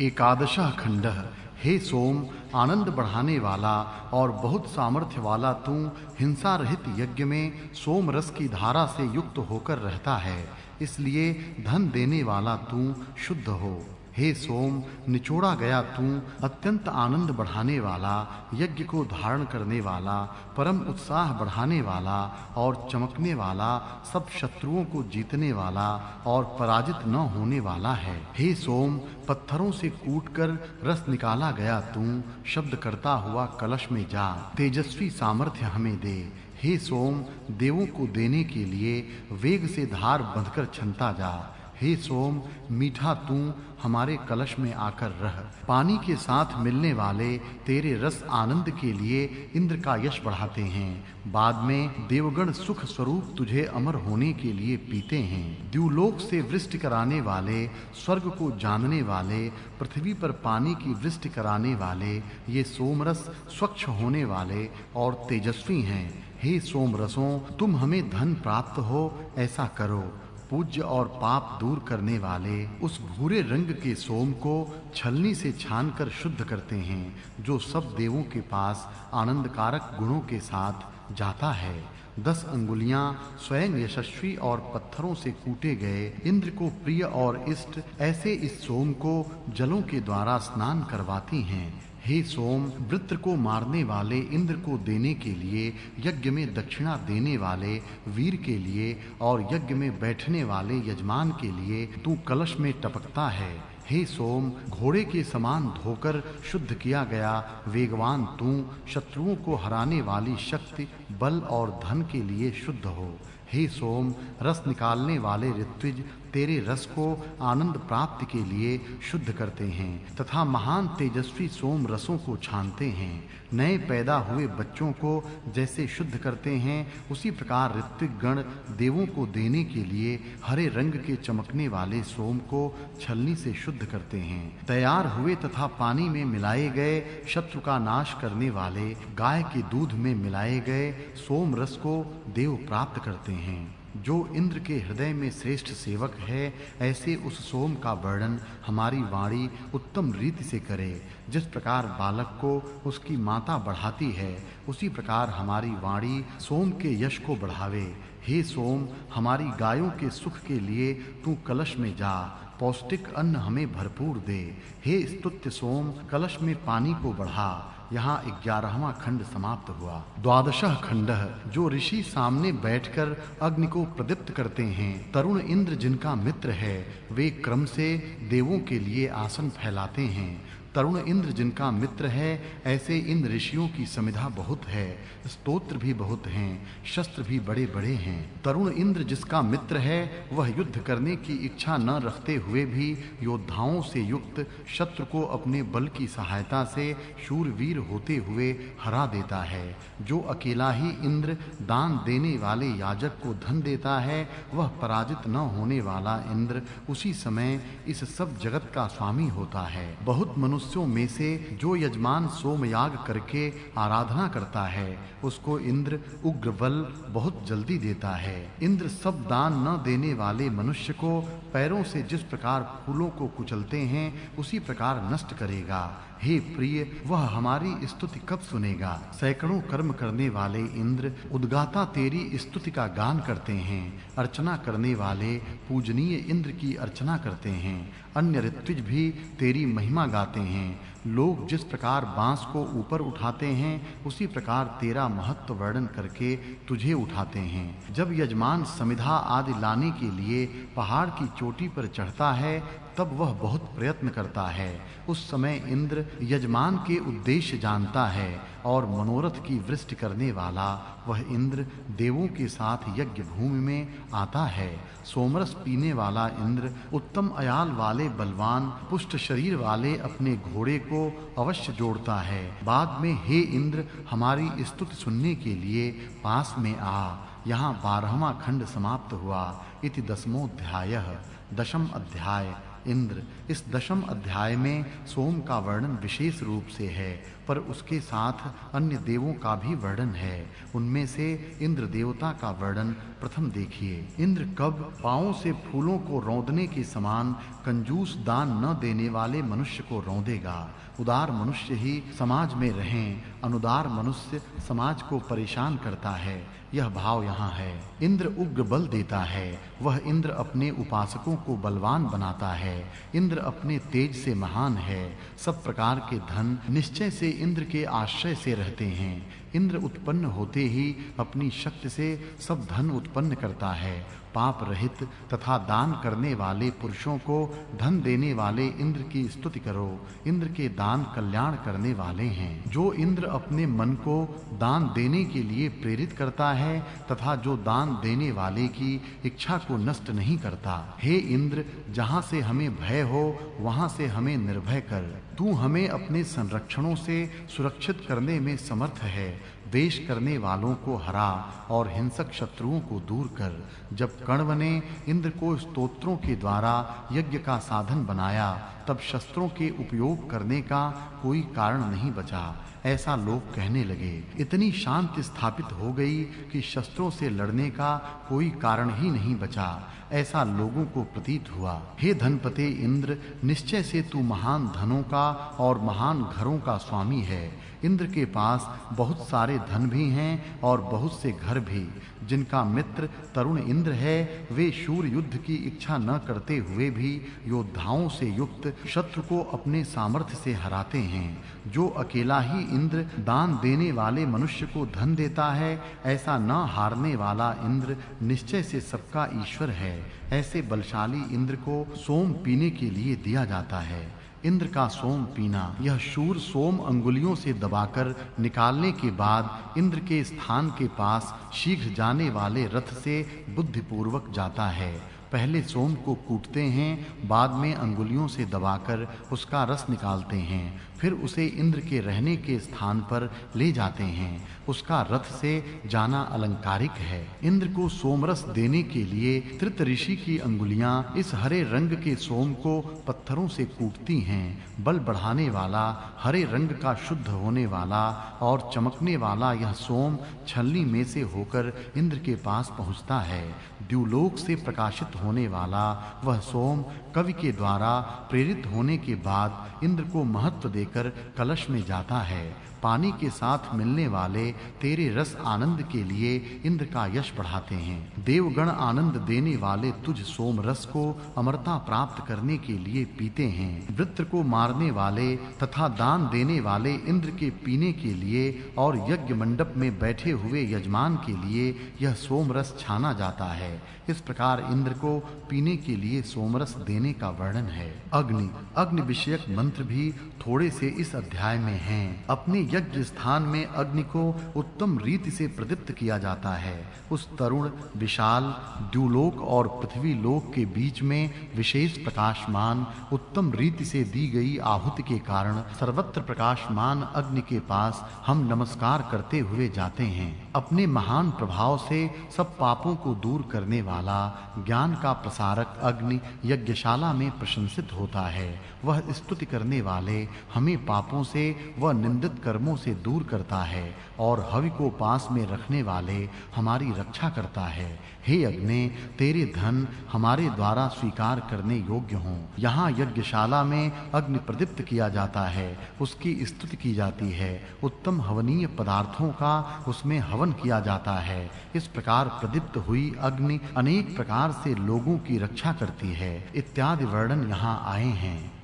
एकादशः खंडः। हे सोम, आनंद बढ़ाने वाला और बहुत सामर्थ्य वाला तू हिंसा रहित यज्ञ में सोम रस की धारा से युक्त होकर रहता है, इसलिए धन देने वाला तू शुद्ध हो। हे सोम, निचोड़ा गया तू अत्यंत आनंद बढ़ाने वाला, यज्ञ को धारण करने वाला, परम उत्साह बढ़ाने वाला और चमकने वाला, सब शत्रुओं को जीतने वाला और पराजित न होने वाला है। हे सोम, पत्थरों से कूटकर रस निकाला गया तू शब्द करता हुआ कलश में जा, तेजस्वी सामर्थ्य हमें दे। हे सोम, देवों को देने के लिए वेग से धार बंधकर छनता जा। हे सोम, मीठा तू हमारे कलश में आकर रह। पानी के साथ मिलने वाले तेरे रस आनंद के लिए इंद्र का यश बढ़ाते हैं। बाद में देवगण सुख स्वरूप तुझे अमर होने के लिए पीते हैं। द्युलोक से वृष्टि कराने वाले, स्वर्ग को जानने वाले, पृथ्वी पर पानी की वृष्टि कराने वाले ये सोमरस स्वच्छ होने वाले और तेजस्वी हैं। हे सोमरसों, तुम हमें धन प्राप्त हो ऐसा करो। पूज्य और पाप दूर करने वाले उस भूरे रंग के सोम को छलनी से छानकर शुद्ध करते हैं, जो सब देवों के पास आनंदकारक गुणों के साथ जाता है। 10 अंगुलियां स्वयं यशस्वी और पत्थरों से कूटे गए इंद्र को प्रिय और इष्ट ऐसे इस सोम को जलों के द्वारा स्नान करवाती हैं। हे सोम, वृत्र को मारने वाले इंद्र को देने के लिए, यज्ञ में दक्षिणा देने वाले वीर के लिए और यज्ञ में बैठने वाले यजमान के लिए तू कलश में टपकता है। हे सोम, घोड़े के समान धोकर शुद्ध किया गया वेगवान तू शत्रुओं को हराने वाली शक्ति, बल और धन के लिए शुद्ध हो। हे सोम, रस निकालने वाले ऋत्विज तेरे रस को आनंद प्राप्ति के लिए शुद्ध करते हैं तथा महान तेजस्वी सोम रसों को छानते हैं। नए पैदा हुए बच्चों को जैसे शुद्ध करते हैं, उसी प्रकार ऋत्विक गण देवों को देने के लिए हरे रंग के चमकने वाले सोम को छलनी से शुद्ध करते हैं। तैयार हुए तथा पानी में मिलाए गए, शत्रु का नाश करने वाले गाय के दूध में मिलाए गए सोम रस को देव प्राप्त करते हैं। जो इंद्र के हृदय में श्रेष्ठ सेवक है, ऐसे उस सोम का वर्णन हमारी वाणी उत्तम रीति से करे। जिस प्रकार बालक को उसकी माता बढ़ाती है, उसी प्रकार हमारी वाणी सोम के यश को बढ़ावे। हे सोम, हमारी गायों के सुख के लिए तू कलश में जा, पौष्टिक अन्न हमें भरपूर दे। हे स्तुत्य सोम, कलश में पानी को बढ़ा। यहाँ 11वां खंड समाप्त हुआ। 12वां खंडः। जो ऋषि सामने बैठकर अग्नि को प्रदीप्त करते हैं, तरुण इंद्र जिनका मित्र है, वे क्रम से देवों के लिए आसन फैलाते हैं। तरुण इंद्र जिनका मित्र है, ऐसे इन ऋषियों की समिधा बहुत है, स्तोत्र भी बहुत हैं, शस्त्र भी बड़े-बड़े हैं। तरुण इंद्र जिसका मित्र है, वह युद्ध करने की इच्छा न रखते हुए भी योद्धाओं से युक्त शत्रु को अपने बल की सहायता से शूरवीर होते हुए हरा देता है। जो अकेला ही इंद्र दान देने वाले याजक को धन देता है, वह पराजित न होने वाला इंद्र उसी समय इस सब जगत का स्वामी होता है। बहुत मनुष्यों में से जो यजमान सोमयाग करके आराधना करता है, उसको इंद्र उग्र बल बहुत जल्दी देता है। इंद्र सब दान न देने वाले मनुष्य को पैरों से जिस प्रकार फूलों को कुचलते हैं, उसी प्रकार नष्ट करेगा। हे प्रिय, वह हमारी स्तुति कब सुनेगा? सैकड़ों कर्म करने वाले इंद्र उद्गाता तेरी स्तुति का गान करते हैं। अर्चना करने वाले पूजनीय इंद्र की अर्चना करते हैं। अन्य ऋत्विज भी तेरी महिमा गाते हैं। लोग जिस प्रकार बांस को ऊपर उठाते हैं, उसी प्रकार तेरा महत्व वर्णन करके तुझे उठाते हैं। जब यजमान समिधा आदि लाने के लिए पहाड़ की चोटी पर चढ़ता है, तब वह बहुत प्रयत्न करता है। उस समय इंद्र यजमान के उद्देश्य जानता है और मनोरथ की वृष्टि करने वाला वह इंद्र देवों के साथ यज्ञ भूमि में आता है। सोमरस पीने वाला इंद्र उत्तम अयाल वाले बलवान पुष्ट शरीर वाले अपने घोड़े को अवश्य जोड़ता है। बाद में हे इंद्र, हमारी स्तुति सुनने के लिए पास में आ। यहाँ 12वां खंड समाप्त हुआ। इति 10वां अध्याय। 10वां अध्याय इंद्र, इस 10वें अध्याय में सोम का वर्णन विशेष रूप से है, पर उसके साथ अन्य देवों का भी वर्णन है। उनमें से इंद्र देवता का वर्णन प्रथम देखिए। इंद्र कब पांवों से फूलों को रौंदने के समान कंजूस दान न देने वाले मनुष्य को रौंदेगा। उदार मनुष्य ही समाज में रहें, अनुदार मनुष्य समाज को परेशान करता है, यह भाव यहाँ है। इंद्र उग्र बल देता है, वह इंद्र अपने उपासकों को बलवान बनाता है। इंद्र अपने तेज से महान है। सब प्रकार के धन निश्चय से इंद्र के आश्रय से रहते हैं। इंद्र उत्पन्न होते ही अपनी शक्ति से सब धन उत्पन्न करता है। पाप रहित तथा दान करने वाले पुरुषों को धन देने वाले इंद्र की स्तुति करो। इंद्र के दान कल्याण करने वाले हैं। जो इंद्र अपने मन को दान देने के लिए प्रेरित करता है तथा जो दान देने वाले की इच्छा को नष्ट नहीं करता। हे इंद्र, जहाँ से हमें भय हो वहाँ से हमें निर्भय कर। तू हमें अपने संरक्षणों से सुरक्षित करने में समर्थ है। द्वेष करने वालों को हरा और हिंसक शत्रुओं को दूर कर। जब कण्व ने इंद्र को स्तोत्रों के द्वारा यज्ञ का साधन बनाया, तब शस्त्रों के उपयोग करने का कोई कारण नहीं बचा। ऐसा लोग कहने लगे। इतनी शांति स्थापित हो गई कि शस्त्रों से लड़ने का कोई कारण ही नहीं बचा, ऐसा लोगों को प्रतीत हुआ। हे धनपते इंद्र, निश्चय से तू महान धनों का और महान घरों का स्वामी है। इंद्र के पास बहुत सारे धन भी हैं और बहुत से घर भी। जिनका मित्र तरुण इंद्र है, वे शूर युद्ध की इच्छा न करते हुए भी योद्धाओं से युक्त शत्रु को अपने सामर्थ्य से हराते हैं। जो अकेला ही इंद्र दान देने वाले मनुष्य को धन देता है, ऐसा न हारने वाला इंद्र निश्चय से सबका ईश्वर है। ऐसे बलशाली इंद्र को सोम पीने के लिए दिया जाता है। इंद्र का सोम पीना। यह शूर सोम अंगुलियों से दबाकर निकालने के बाद इंद्र के स्थान के पास शीघ्र जाने वाले रथ से बुद्धिपूर्वक जाता है। पहले सोम को कूटते हैं, बाद में अंगुलियों से दबाकर उसका रस निकालते हैं, फिर उसे इंद्र के रहने के स्थान पर ले जाते हैं। उसका रथ से जाना अलंकारिक है। इंद्र को सोमरस देने के लिए त्रित ऋषि की अंगुलियां इस हरे रंग के सोम को पत्थरों से कूटती हैं। बल बढ़ाने वाला, हरे रंग का शुद्ध होने वाला और चमकने वाला यह सोम छलनी में से होकर इंद्र के पास पहुंचता है। द्युलोक से प्रकाशित होने वाला वह सोम कवि के द्वारा प्रेरित होने के बाद इंद्र को महत्व देकर कलश में जाता है। पानी के साथ मिलने वाले तेरे रस आनंद के लिए इंद्र का यश बढ़ाते हैं। देवगण आनंद देने वाले तुझ सोम रस को अमरता प्राप्त करने के लिए पीते हैं। वृत्र को मारने वाले तथा दान देने वाले इंद्र के पीने के लिए और यज्ञ मंडप में बैठे हुए यजमान के लिए यह सोम रस छाना जाता है। इस प्रकार इंद्र को पीने के लिए सोमरस देने का वर्णन है। अग्नि। अग्नि विषयक मंत्र भी थोड़े से इस अध्याय में हैं। अपने यज्ञ स्थान में अग्नि को उत्तम रीति से प्रदीप्त किया जाता है। उस तरुण, विशाल द्युलोक और पृथ्वी लोक के बीच में विशेष प्रकाशमान उत्तम रीति से दी गई आहुति के कारण सर्वत्र प्रकाशमान अग्नि के पास हम नमस्कार करते हुए जाते हैं। अपने महान प्रभाव से सब पापों को दूर करने वाला ज्ञान का प्रसारक अग्नि यज्ञशाला में प्रशंसित होता है। वह स्तुति करने वाले हमें पापों से व निंदित कर्मों से दूर करता है और हवि को पास में रखने वाले हमारी रक्षा करता है। हे अग्नि, तेरे धन हमारे द्वारा स्वीकार करने योग्य हों। यहाँ यज्ञशाला में अग्नि प्रदीप्त किया जाता है, उसकी स्तुति की जाती है। उत्तम हवनीय पदार्थों का उसमें हवन किया जाता है। इस प्रकार प्रदीप्त हुई अग्नि अनेक प्रकार से लोगों की रक्षा करती है। इत्यादि वर्णन यहाँ आए हैं।